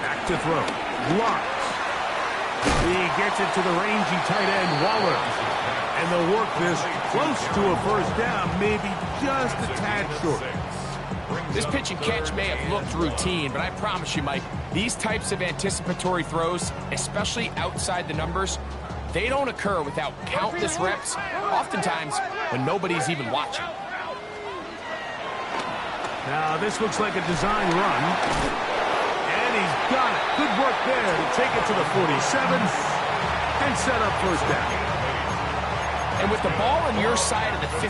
Back to throw. Lawrence. He gets it to the rangy tight end, Waller. And they'll work this close to a first down, maybe just a tad short. This pitch and catch may have looked routine, but I promise you, Mike, these types of anticipatory throws, especially outside the numbers, they don't occur without countless reps, oftentimes when nobody's even watching. Now, this looks like a design run. And he's got it. Good work there to take it to the 47 and set up first down. And with the ball on your side of the 50,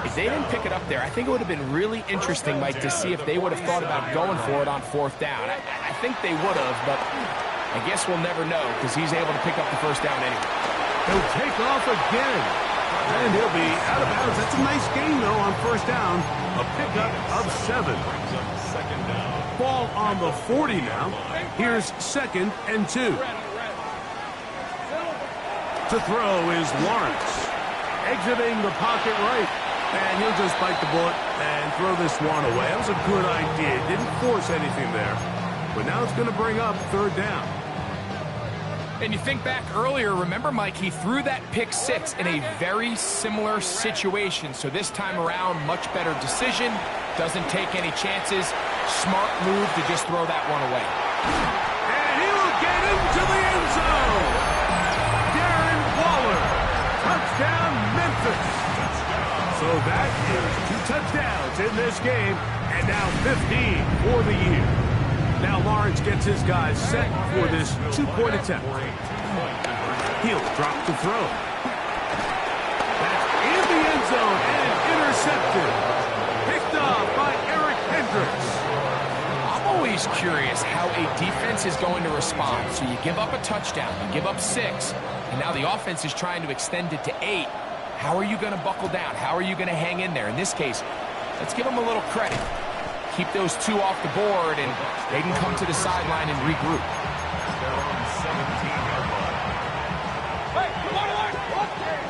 if they didn't pick it up there, I think it would have been really interesting, Mike, to see if they would have thought about going for it on fourth down. I think they would have, but I guess we'll never know because he's able to pick up the first down anyway. He'll take off again. And he'll be out of bounds. That's a nice gain, though, on first down. A pickup of 7. Ball on the 40 now. Here's second and 2. To throw is Lawrence. Exiting the pocket right. And he'll just bite the bullet and throw this one away. That was a good idea. Didn't force anything there. But now it's going to bring up third down. And you think back earlier, remember, Mike, he threw that pick 6 in a very similar situation. So this time around, much better decision. Doesn't take any chances. Smart move to just throw that one away. And he will get into the end zone. Darren Waller. Touchdown, Memphis. So that is 2 touchdowns in this game. And now 15 for the year. Now Lawrence gets his guys set for this 2-point attempt. He'll drop to throw. That's in the end zone and intercepted. Picked off by Eric Hendricks. I'm always curious how a defense is going to respond. So you give up a touchdown, you give up 6, and now the offense is trying to extend it to 8. How are you going to buckle down? How are you going to hang in there? In this case, let's give them a little credit. Keep those 2 off the board, and they can come to the sideline and regroup. They're on 17-yard line. Hey, come on, Alex!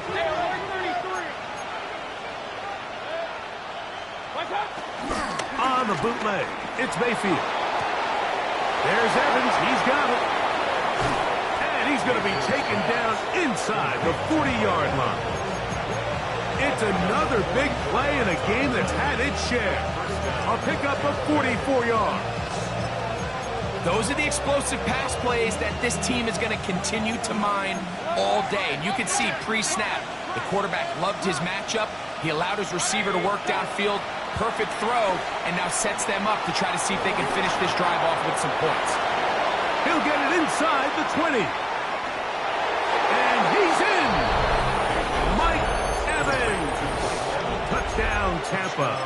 Hey, Alex, 33! On the bootleg, it's Mayfield. There's Evans. He's got it. And he's going to be taken down inside the 40-yard line. It's another big play in a game that's had its share. A pickup of 44 yards. Those are the explosive pass plays that this team is going to continue to mine all day. And you can see pre-snap, the quarterback loved his matchup. He allowed his receiver to work downfield. Perfect throw, and now sets them up to try to see if they can finish this drive off with some points. He'll get it inside the 20. And he's in. Mike Evans. Touchdown, Tampa.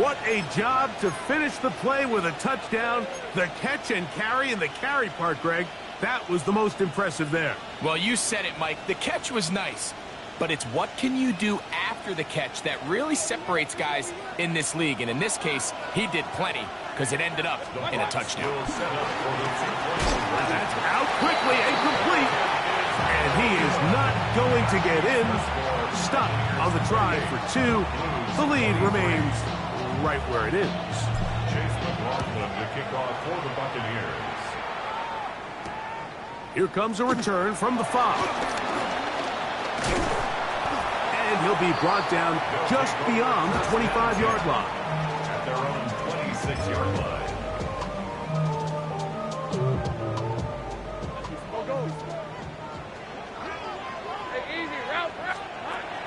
What a job to finish the play with a touchdown. The catch and carry, and the carry part, Greg, that was the most impressive there. Well, you said it, Mike. The catch was nice, but it's what can you do after the catch that really separates guys in this league. And in this case, he did plenty because it ended up in a touchdown. That's out quickly and complete. And he is not going to get in. Stop on the try for 2. The lead remains right where it is. Chase McLaughlin to kick off for the Buccaneers. Here comes a return from the 5. And he'll be brought down just beyond the 25-yard line. At their own 26-yard line.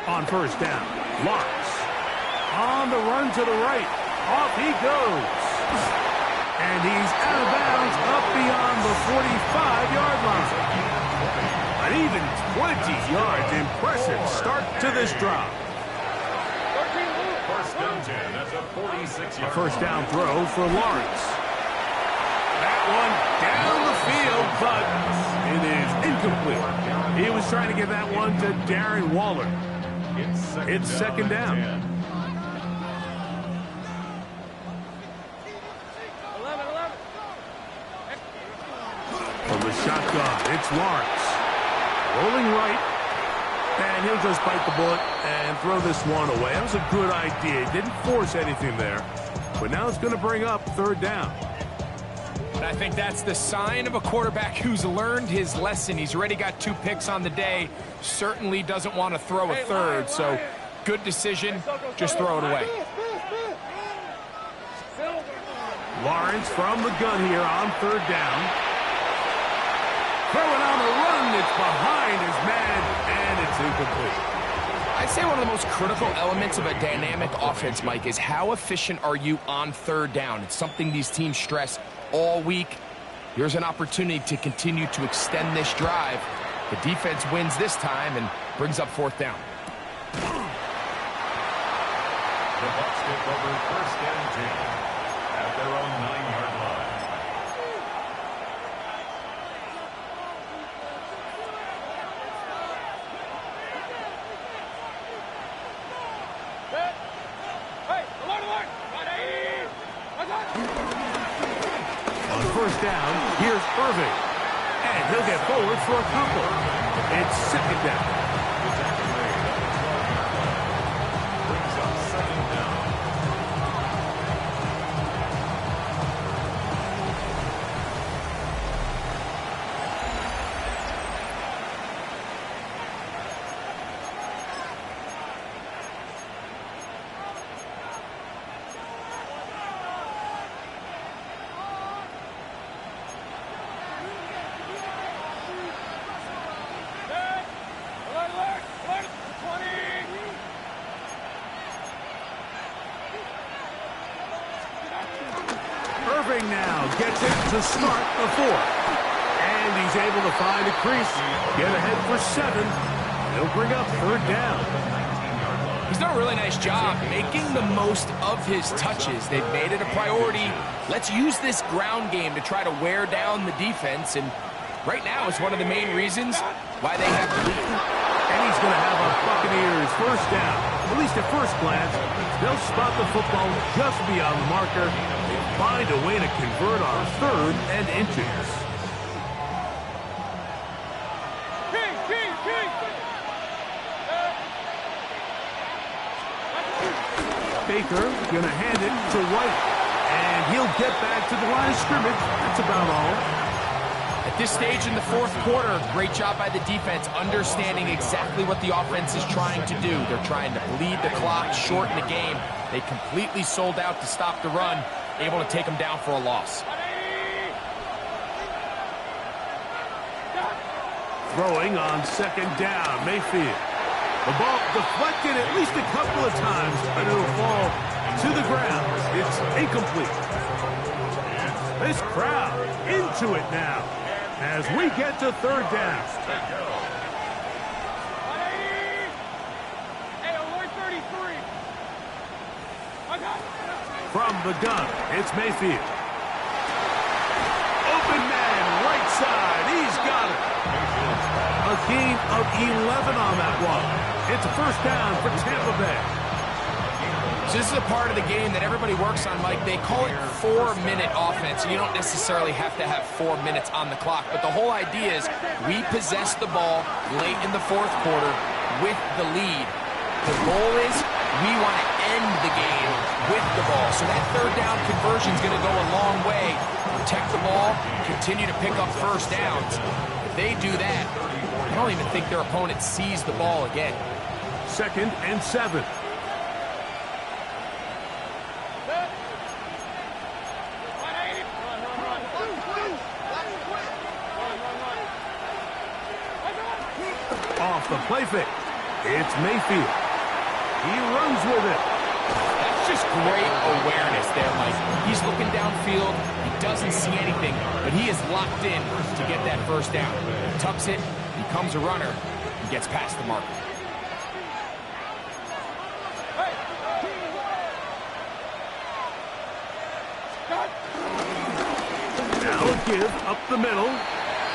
On first down, Lawrence. On the run to the right. Off he goes. And he's out of bounds up beyond the 45-yard line. An even 20 yards. Impressive start to this drive. First down 10. That's a 46-yard. A first down throw for Lawrence. That one down the field, but it is incomplete. He was trying to get that one to Darren Waller. It's second down. 11. From the shotgun, it's Lawrence. Rolling right. And he'll just bite the bullet and throw this one away. That was a good idea. He didn't force anything there. But now it's going to bring up third down. And I think that's the sign of a quarterback who's learned his lesson. He's already got 2 picks on the day. Certainly doesn't want to throw a third. So good decision. Just throw it away. Lawrence from the gun here on third down. Throwing on the run. It's behind his man, and it's incomplete. I'd say one of the most critical elements of a dynamic offense, Mike, is how efficient are you on third down? It's something these teams stress all week. Here's an opportunity to continue to extend this drive. The defense wins this time and brings up fourth down. The Bucs take over first and 10 at their own 9-yard line. On first down, here's Irving. And he'll get forward for a couple. It's second down. Brings up second down. Irving now gets it to start the fourth. And he's able to find a crease. Get ahead for 7. He'll bring up third down. He's done a really nice job making the most of his touches. They've made it a priority. Let's use this ground game to try to wear down the defense. And right now is one of the main reasons why they have the lead. And he's going to have a Buccaneers first down. At least at first glance, they'll spot the football just beyond the marker and find a way to convert on third and inches. Baker going to hand it to White. And he'll get back to the line of scrimmage. That's about all. At this stage in the fourth quarter, great job by the defense understanding exactly what the offense is trying to do. They're trying to bleed the clock, shorten the game. They completely sold out to stop the run, able to take them down for a loss. Throwing on second down, Mayfield. The ball deflected at least a couple of times, but it'll fall to the ground. It's incomplete. This crowd into it now as we get to third down. From the gun, it's Mayfield. Open man, right side. He's got it. A gain of 11 on that one. It's a first down for Tampa Bay. So this is a part of the game that everybody works on, Mike. They call it 4-minute offense. You don't necessarily have to have 4 minutes on the clock. But the whole idea is we possess the ball late in the fourth quarter with the lead. The goal is we want to end the game with the ball. So that third down conversion is going to go a long way. Protect the ball, continue to pick up first downs. If they do that, I don't even think their opponent sees the ball again. 2nd and 7. Off the play fake. It's Mayfield. He runs with it. That's just great awareness there, Mike. He's looking downfield. He doesn't see anything, but he is locked in to get that first down. He tucks it, becomes a runner, and gets past the marker. Now a give up the middle.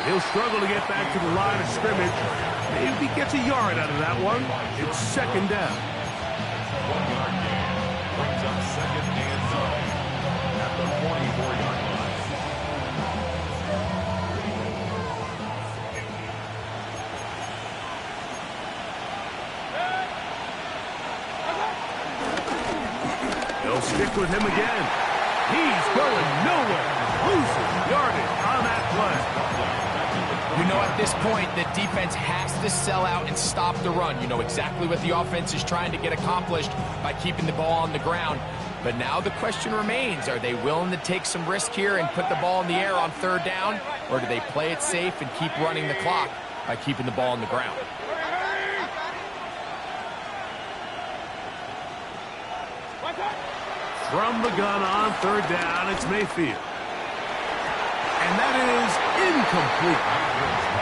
He'll struggle to get back to the line of scrimmage. Maybe he gets a yard out of that one. It's second down. 1 yard gain. Brings up second and 9 at the 44-yard line. They'll stick with him again. He's going nowhere. Loses yardage on that play. You know, at this point, the defense has to sell out and stop the run. You know exactly what the offense is trying to get accomplished by keeping the ball on the ground. But now the question remains, are they willing to take some risk here and put the ball in the air on third down? Or do they play it safe and keep running the clock by keeping the ball on the ground? From the gun on third down, it's Mayfield. And that is incomplete.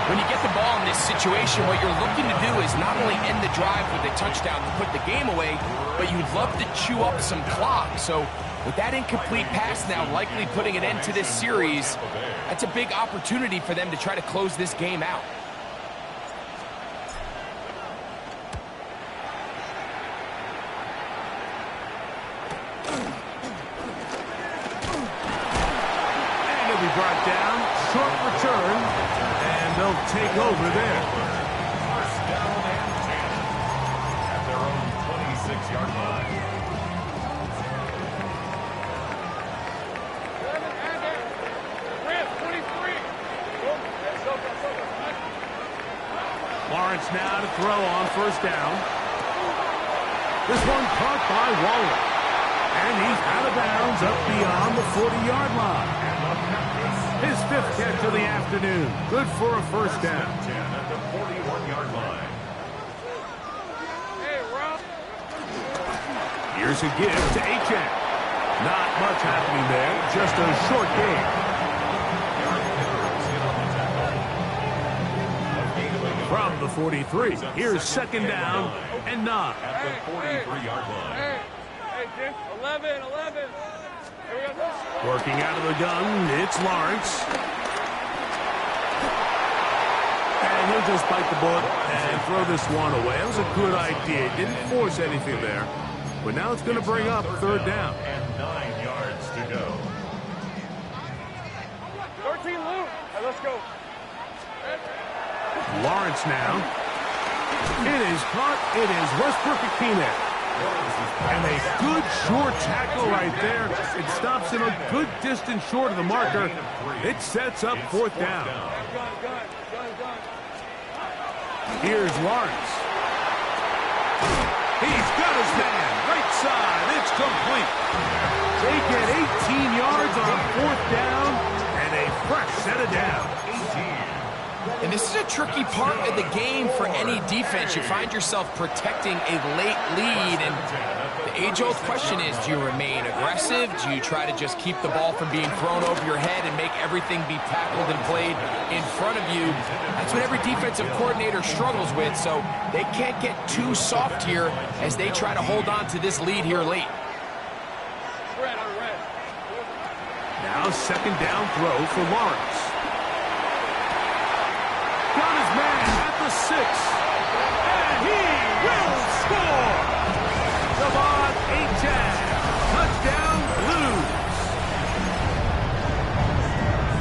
When you get the ball in this situation, what you're looking to do is not only end the drive with a touchdown to put the game away, but you'd love to chew up some clock. So with that incomplete pass now likely putting an end to this series, that's a big opportunity for them to try to close this game out. Brought down, short return, and they'll take over there. First down and 10 at their own 26-yard line. Lawrence now to throw on first down. This one caught by Waller. And he's out of bounds up beyond the 40-yard line. His 5th catch of the afternoon. Good for a first down. 10 at the 41-yard line. Here's a give to Achane. Not much happening there. Just a short gain. From the 43, here's second down and 9. At the 43-yard line. 11. Working out of the gun, it's Lawrence. And he'll just bite the bullet and throw this one away. It was a good idea. Didn't force anything there. But now it's going to bring up third down. And 9 yards to go. 13 loop. Right, let's go. Lawrence now. It is caught. It is Westbrook-Akine. And a good short tackle right there. It stops him a good distance short of the marker. It sets up 4th down. Here's Lawrence. He's got his man. Right side. It's complete. They get 18 yards on 4th down and a fresh set of downs. And this is a tricky part of the game for any defense. You find yourself protecting a late lead, and the age-old question is, do you remain aggressive? Do you try to just keep the ball from being thrown over your head and make everything be tackled and played in front of you? That's what every defensive coordinator struggles with, so they can't get too soft here as they try to hold on to this lead here late. Now 2nd down throw for Lawrence. Got his man at the 6, and he will score! Devon Achane, touchdown Blues.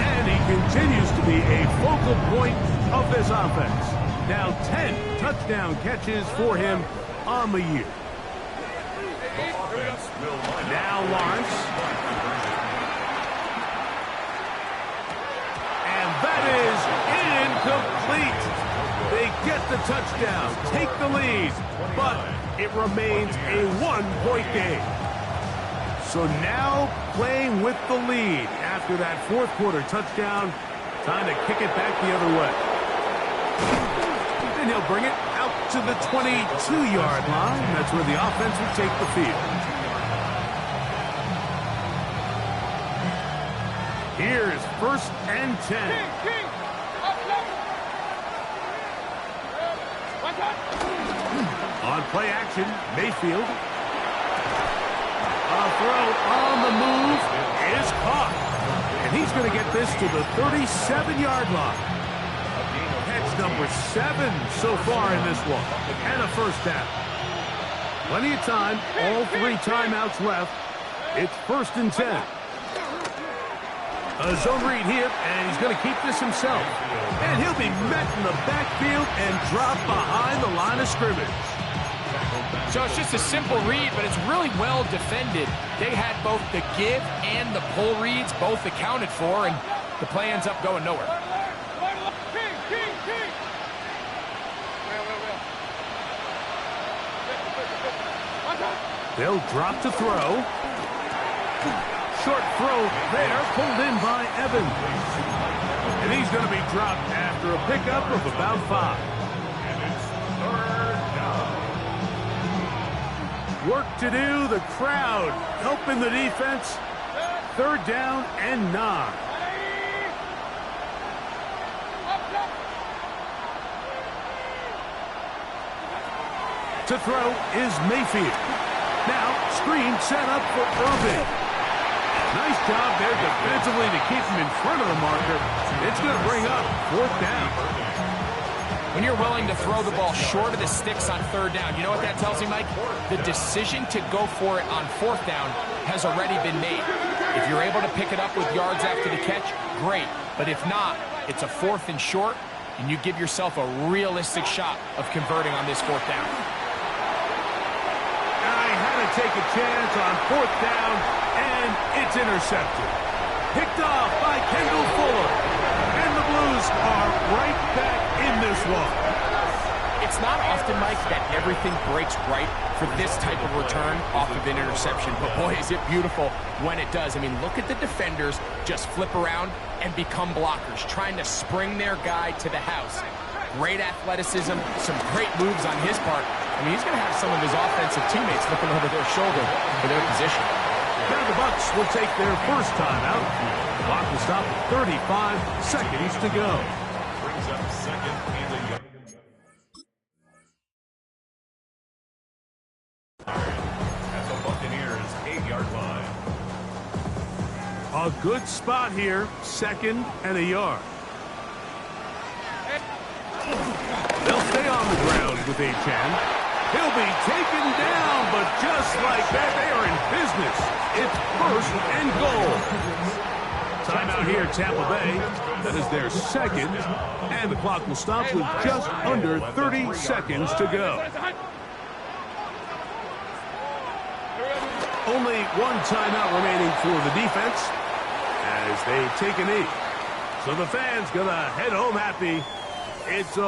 And he continues to be a focal point of this offense. Now 10 touchdown catches for him on the year. Now Lawrence. And that is incomplete. They get the touchdown, take the lead, but it remains a 1-point game. So now playing with the lead after that 4th quarter touchdown, time to kick it back the other way. And he'll bring it out to the 22-yard line. That's where the offense will take the field. Here's 1st and 10. On play action, Mayfield. A throw on the move is caught. And he's going to get this to the 37-yard line. Catch number 7 so far in this one. And a 1st down. Plenty of time. All 3 timeouts left. It's 1st and 10. A zone read here, and he's going to keep this himself. And he'll be met in the backfield and dropped behind the line of scrimmage. So it's just a simple read, but it's really well defended. They had both the give and the pull reads both accounted for, and the play ends up going nowhere. They'll drop to throw. Short throw there, pulled in by Evans. And he's going to be dropped after a pickup of about 5. Work to do, the crowd helping the defense. 3rd down and 9. To throw is Mayfield. Now, screen set up for Irving. Nice job there defensively to keep him in front of the marker. It's going to bring up 4th down. When you're willing to throw the ball short of the sticks on 3rd down, you know what that tells me, Mike? The decision to go for it on 4th down has already been made. If you're able to pick it up with yards after the catch, great. But if not, it's a 4th and short, and you give yourself a realistic shot of converting on this 4th down. I had to take a chance on 4th down, and it's intercepted. Picked off by Kendall Fuller. And the Blues are right back in this one. It's not often, Mike, that everything breaks right for this type of return off of an interception. But boy, is it beautiful when it does. I mean, look at the defenders just flip around and become blockers, trying to spring their guy to the house. Great athleticism, some great moves on his part. I mean, he's going to have some of his offensive teammates looking over their shoulder for their position. Now the Bucs will take their first timeout. The clock will stop at 35 seconds to go. Brings up 2nd and a yard. At the Buccaneers' 8-yard line. A good spot here, 2nd and a yard. They'll stay on the ground with Achane. He'll be taken down, but just like that, they are in business. It's 1st and goal. Timeout here, Tampa Bay. That is their 2nd, and the clock will stop with just under 30 seconds to go. Only one timeout remaining for the defense as they take a knee. So the fans going to head home happy. It's a